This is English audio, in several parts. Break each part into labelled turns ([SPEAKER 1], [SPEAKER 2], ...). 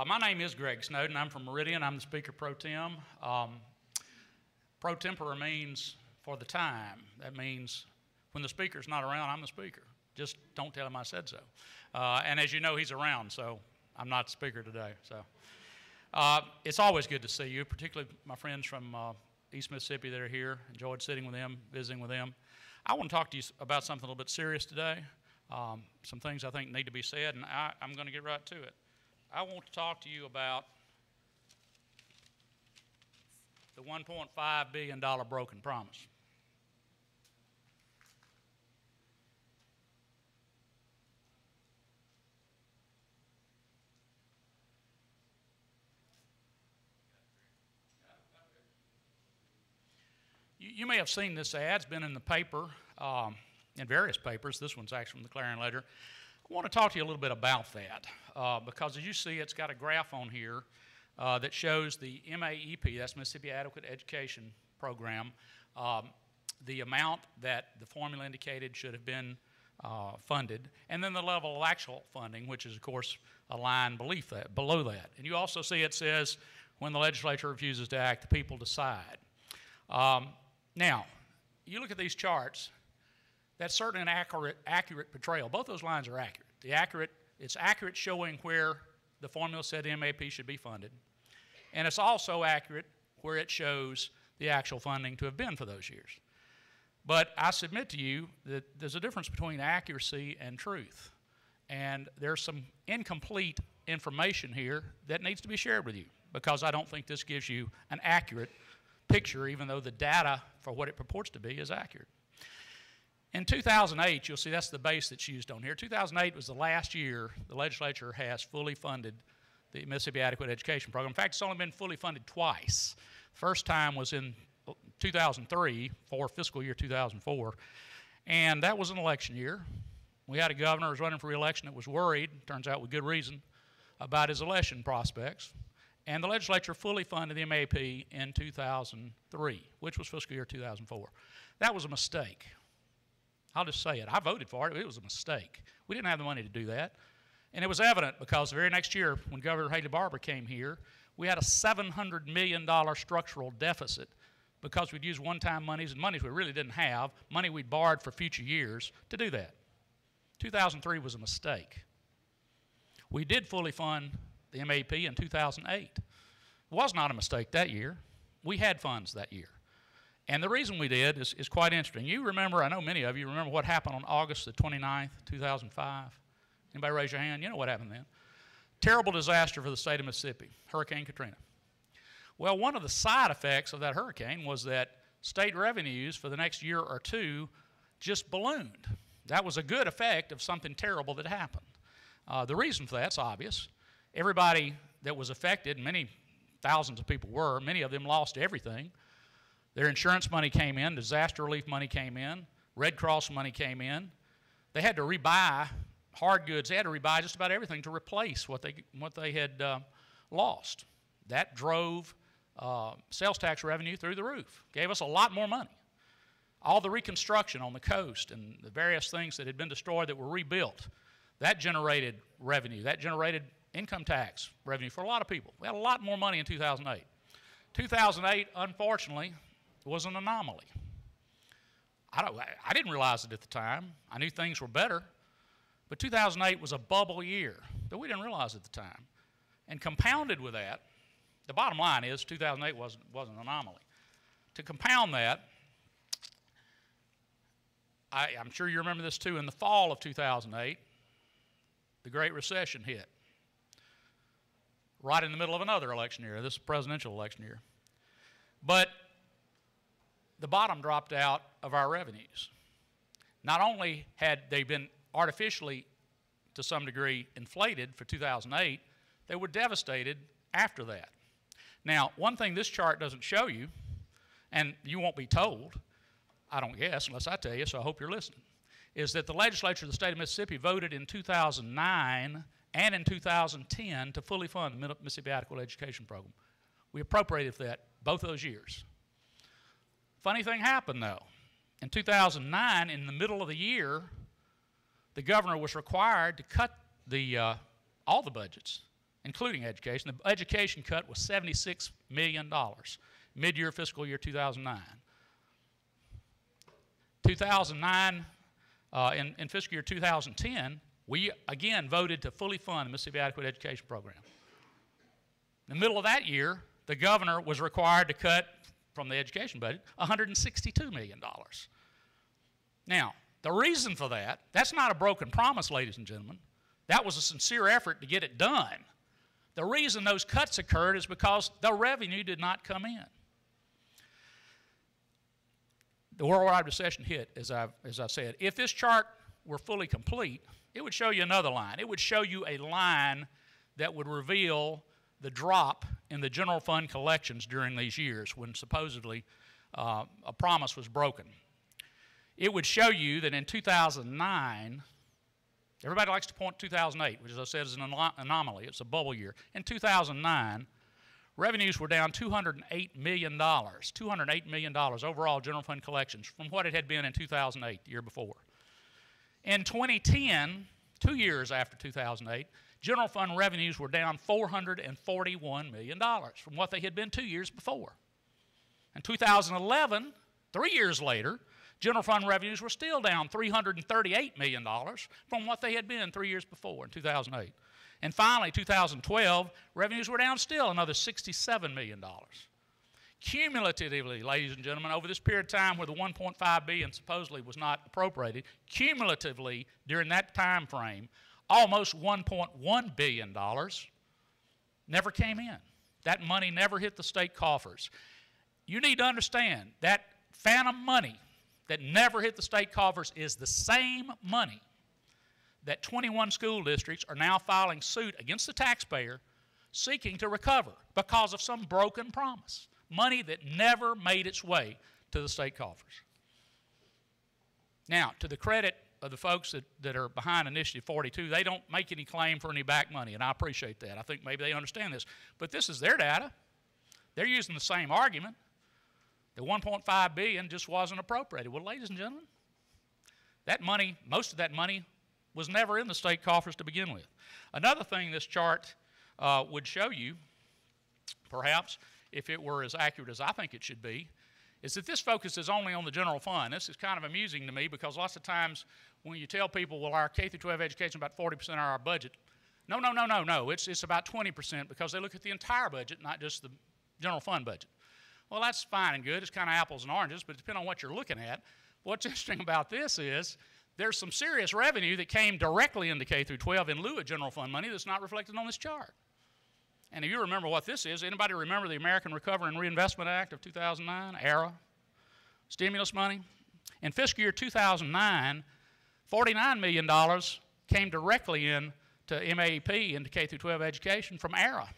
[SPEAKER 1] My name is Greg Snowden. I'm from Meridian. I'm the Speaker Pro-Tem. Pro-Tempore means for the time. That means when the Speaker's not around, I'm the Speaker. Just don't tell him I said so. And as you know, he's around, so I'm not the Speaker today. So it's always good to see you, particularly my friends from East Mississippi that are here. Enjoyed sitting with them, visiting with them. I want to talk to you about something a little bit serious today. Some things I think need to be said, and I'm going to get right to it. I want to talk to you about the $1.5 billion broken promise. You may have seen this ad. It's been in the paper, in various papers. This one's actually from the Clarion Ledger. I want to talk to you a little bit about that because as you see, it's got a graph on here that shows the MAEP, that's Mississippi Adequate Education Program, the amount that the formula indicated should have been funded, and then the level of actual funding, which is, of course, a line below that. And you also see it says, when the legislature refuses to act, the people decide. Now, you look at these charts, that's certainly an accurate portrayal. Both those lines are accurate. It's accurate showing where the formula said the MAP should be funded. And it's also accurate where it shows the actual funding to have been for those years. But I submit to you that there's a difference between accuracy and truth. And there's some incomplete information here that needs to be shared with you because I don't think this gives you an accurate picture, even though the data for what it purports to be is accurate. In 2008, you'll see that's the base that's used on here. 2008 was the last year the legislature has fully funded the Mississippi Adequate Education Program. In fact, it's only been fully funded twice. First time was in 2003 for fiscal year 2004, and that was an election year. We had a governor who was running for re-election that was worried, turns out with good reason, about his election prospects. And the legislature fully funded the MAP in 2003, which was fiscal year 2004. That was a mistake. I'll just say it. I voted for it, but it was a mistake. We didn't have the money to do that. And it was evident because the very next year, when Governor Haley Barbour came here, we had a $700 million structural deficit because we'd used one-time monies and monies we really didn't have, money we'd borrowed for future years to do that. 2003 was a mistake. We did fully fund the MAP in 2008. It was not a mistake that year. We had funds that year. And the reason we did is quite interesting. You remember, I know many of you remember what happened on August the 29th, 2005. Anybody raise your hand? You know what happened then. Terrible disaster for the state of Mississippi, Hurricane Katrina. Well, one of the side effects of that hurricane was that state revenues for the next year or two just ballooned. That was a good effect of something terrible that happened. The reason for that's obvious. Everybody that was affected, many thousands of people were, many of them lost everything. Their insurance money came in, disaster relief money came in, Red Cross money came in. They had to rebuy hard goods. They had to rebuy just about everything to replace what they had lost. That drove sales tax revenue through the roof, gave us a lot more money. All the reconstruction on the coast and the various things that had been destroyed that were rebuilt, that generated revenue. That generated income tax revenue for a lot of people. We had a lot more money in 2008. 2008, unfortunately, was an anomaly. I didn't realize it at the time. I knew things were better, but 2008 was a bubble year that we didn't realize at the time. And compounded with that, the bottom line is 2008 was an anomaly. To compound that, I'm sure you remember this too, in the fall of 2008, the Great Recession hit. Right in the middle of another election year, this presidential election year. But the bottom dropped out of our revenues. Not only had they been artificially, to some degree, inflated for 2008, they were devastated after that. Now, one thing this chart doesn't show you, and you won't be told, I don't guess, unless I tell you, so I hope you're listening, is that the legislature of the state of Mississippi voted in 2009 and in 2010 to fully fund the Mississippi Adequate Education Program. We appropriated for that both those years. Funny thing happened, though. In 2009, in the middle of the year, the governor was required to cut all the budgets including education. The education cut was $76 million, mid-year fiscal year 2009. 2009, in fiscal year 2010, we again voted to fully fund the Mississippi Adequate Education Program. In the middle of that year, the governor was required to cut from the education budget $162 million. Now, the reason for that, that's not a broken promise, ladies and gentlemen. That was a sincere effort to get it done. The reason those cuts occurred is because the revenue did not come in. The worldwide recession hit, as I said. If this chart were fully complete, it would show you another line. It would show you a line that would reveal the drop in the general fund collections during these years when supposedly a promise was broken. It would show you that in 2009, everybody likes to point to 2008, which as I said is an anomaly. It's a bubble year. In 2009, revenues were down $208 million, $208 million overall general fund collections from what it had been in 2008, the year before. In 2010, 2 years after 2008, general fund revenues were down $441 million from what they had been 2 years before. In 2011, 3 years later, general fund revenues were still down $338 million from what they had been 3 years before in 2008. And finally, 2012, revenues were down still another $67 million. Cumulatively, ladies and gentlemen, over this period of time where the $1.5 billion supposedly was not appropriated, cumulatively during that time frame, almost $1.1 billion never came in. That money never hit the state coffers. You need to understand that phantom money that never hit the state coffers is the same money that 21 school districts are now filing suit against the taxpayer seeking to recover because of some broken promise. Money that never made its way to the state coffers. Now, to the credit of the folks that are behind Initiative 42, they don't make any claim for any back money, and I appreciate that. I think maybe they understand this. But this is their data. They're using the same argument. The $1.5 billion just wasn't appropriated. Well, ladies and gentlemen, that money, most of that money, was never in the state coffers to begin with. Another thing this chart would show you, perhaps, if it were as accurate as I think it should be, is that this focuses only on the general fund. This is kind of amusing to me because lots of times when you tell people, well, our K-12 education is about 40% of our budget, no, it's about 20% because they look at the entire budget, not just the general fund budget. Well, that's fine and good. It's kind of apples and oranges, but depending on what you're looking at. What's interesting about this is there's some serious revenue that came directly into K-12 in lieu of general fund money that's not reflected on this chart. And if you remember what this is, anybody remember the American Recovery and Reinvestment Act of 2009, ARA, stimulus money? In fiscal year 2009, $49 million came directly in to MAEP, into K-12 education from ARA,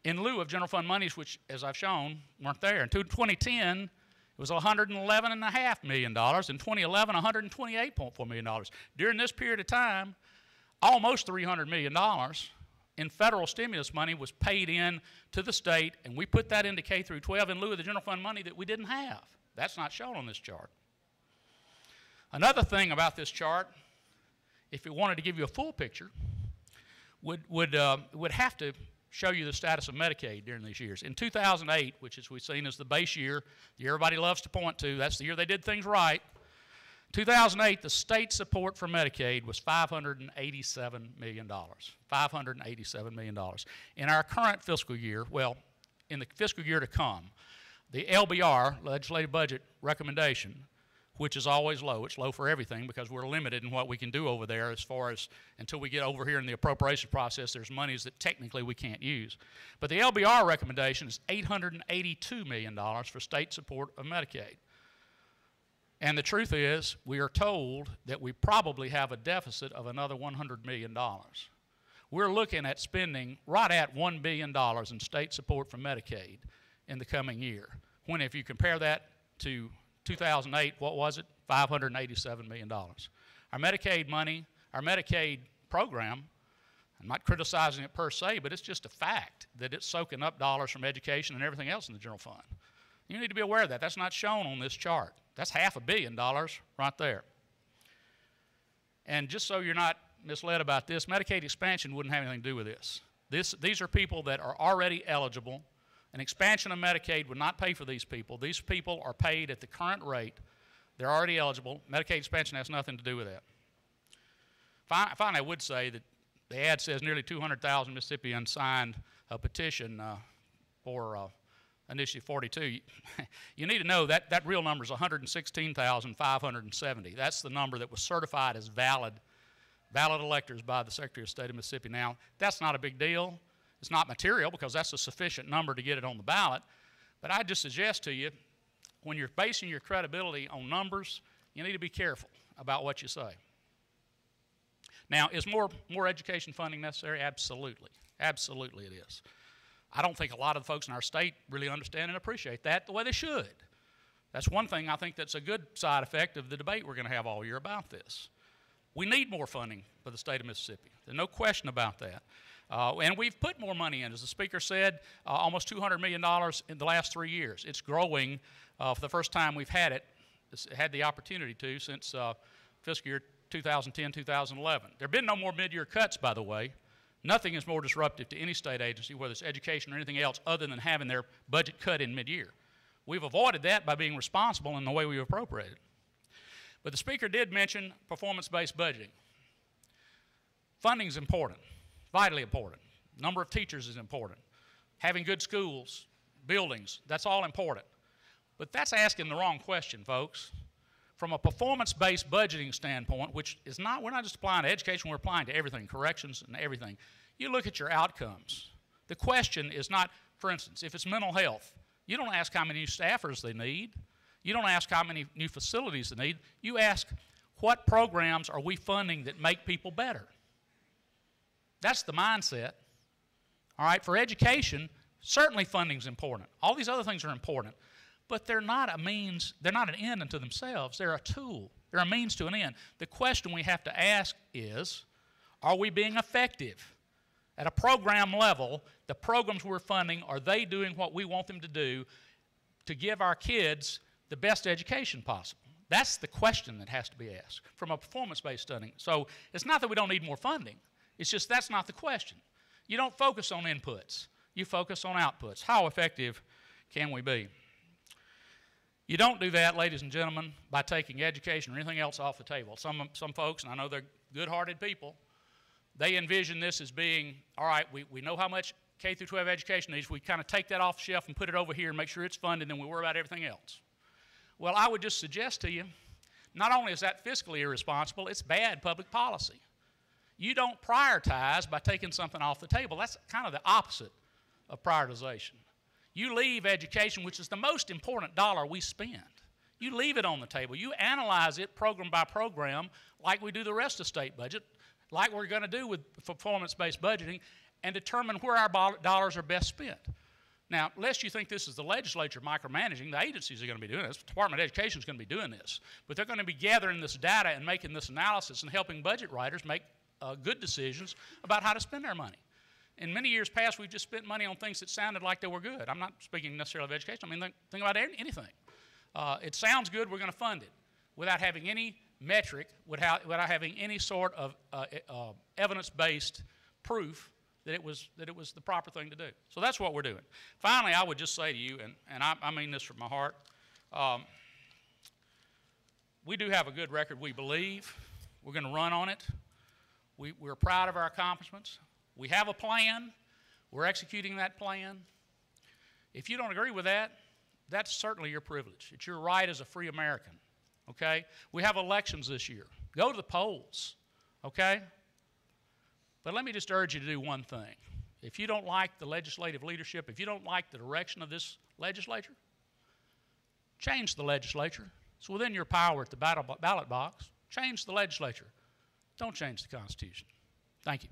[SPEAKER 1] in lieu of general fund monies, which, as I've shown, weren't there. In 2010, it was $111.5 million. In 2011, $128.4 million. During this period of time, almost $300 million in federal stimulus money was paid in to the state, and we put that into K-12 in lieu of the general fund money that we didn't have. That's not shown on this chart. Another thing about this chart, if it wanted to give you a full picture, would have to show you the status of Medicaid during these years. In 2008, which as we've seen is the base year, the year everybody loves to point to, that's the year they did things right. 2008, the state support for Medicaid was $587 million. $587 million. In our current fiscal year, well, in the fiscal year to come, the LBR, Legislative Budget Recommendation, which is always low. It's low for everything because we're limited in what we can do over there as far as until we get over here in the appropriation process, there's monies that technically we can't use. But the LBR recommendation is $882 million for state support of Medicaid. And the truth is, we are told that we probably have a deficit of another $100 million. We're looking at spending right at $1 billion in state support for Medicaid in the coming year. When if you compare that to 2008, what was it? $587 million. Our Medicaid money, our Medicaid program, I'm not criticizing it per se, but it's just a fact that it's soaking up dollars from education and everything else in the general fund. You need to be aware of that. That's not shown on this chart. That's $500 million right there. And just so you're not misled about this. Medicaid expansion wouldn't have anything to do with this. These are people that are already eligible. An expansion of Medicaid would not pay for these people. These people are paid at the current rate. They're already eligible. Medicaid expansion has nothing to do with that. Finally, I would say that the ad says nearly 200,000 Mississippians signed a petition for Initiative 42. You need to know that that real number is 116,570. That's the number that was certified as valid electors by the Secretary of State of Mississippi. Now, that's not a big deal. It's not material because that's a sufficient number to get it on the ballot. But I just suggest to you, when you're basing your credibility on numbers, you need to be careful about what you say. Now, is more education funding necessary? Absolutely. Absolutely it is. I don't think a lot of the folks in our state really understand and appreciate that the way they should. That's one thing I think that's a good side effect of the debate we're going to have all year about this. We need more funding for the state of Mississippi. There's no question about that. And we've put more money in. As the speaker said, almost $200 million in the last 3 years. It's growing for the first time we've had the opportunity to since fiscal year 2010, 2011. There have been no more mid-year cuts, by the way. Nothing is more disruptive to any state agency, whether it's education or anything else, other than having their budget cut in mid-year. We've avoided that by being responsible in the way we've appropriated. But the speaker did mention performance-based budgeting. Funding is important, vitally important. Number of teachers is important. Having good schools, buildings, that's all important. But that's asking the wrong question, folks. From a performance-based budgeting standpoint, which is not, we're not just applying to education, we're applying to everything, corrections and everything. You look at your outcomes. The question is not, for instance, if it's mental health, you don't ask how many new staffers they need. You don't ask how many new facilities they need. You ask, what programs are we funding that make people better? That's the mindset. All right, for education, certainly funding's important. All these other things are important. But they're not a means, they're not an end unto themselves. They're a tool. They're a means to an end. The question we have to ask is, are we being effective? At a program level, the programs we're funding, are they doing what we want them to do to give our kids the best education possible? That's the question that has to be asked from a performance-based study. So it's not that we don't need more funding. It's just that's not the question. You don't focus on inputs. You focus on outputs. How effective can we be? You don't do that, ladies and gentlemen, by taking education or anything else off the table. Some folks, and I know they're good-hearted people, they envision this as being, all right, we know how much K through 12 education needs. We kind of take that off the shelf and put it over here and make sure it's funded, and then we worry about everything else. Well, I would just suggest to you, not only is that fiscally irresponsible, it's bad public policy. You don't prioritize by taking something off the table. That's kind of the opposite of prioritization. You leave education, which is the most important dollar we spend. You leave it on the table. You analyze it program by program like we do the rest of the state budget, like we're going to do with performance-based budgeting, and determine where our dollars are best spent. Now, lest you think this is the legislature micromanaging, the agencies are going to be doing this. The Department of Education is going to be doing this. But they're going to be gathering this data and making this analysis and helping budget writers make good decisions about how to spend their money. In many years past, we've just spent money on things that sounded like they were good. I'm not speaking necessarily of education. I mean, think about anything. It sounds good, we're going to fund it without having any metric, without having any sort of evidence-based proof that it was the proper thing to do. So that's what we're doing. Finally, I would just say to you, and I mean this from my heart, we do have a good record, we believe. We're going to run on it. We're proud of our accomplishments. We have a plan. We're executing that plan. If you don't agree with that, that's certainly your privilege. It's your right as a free American, okay? We have elections this year. Go to the polls, okay? But let me just urge you to do one thing. If you don't like the legislative leadership, if you don't like the direction of this legislature, change the legislature. It's within your power at the ballot box. Change the legislature. Don't change the Constitution. Thank you.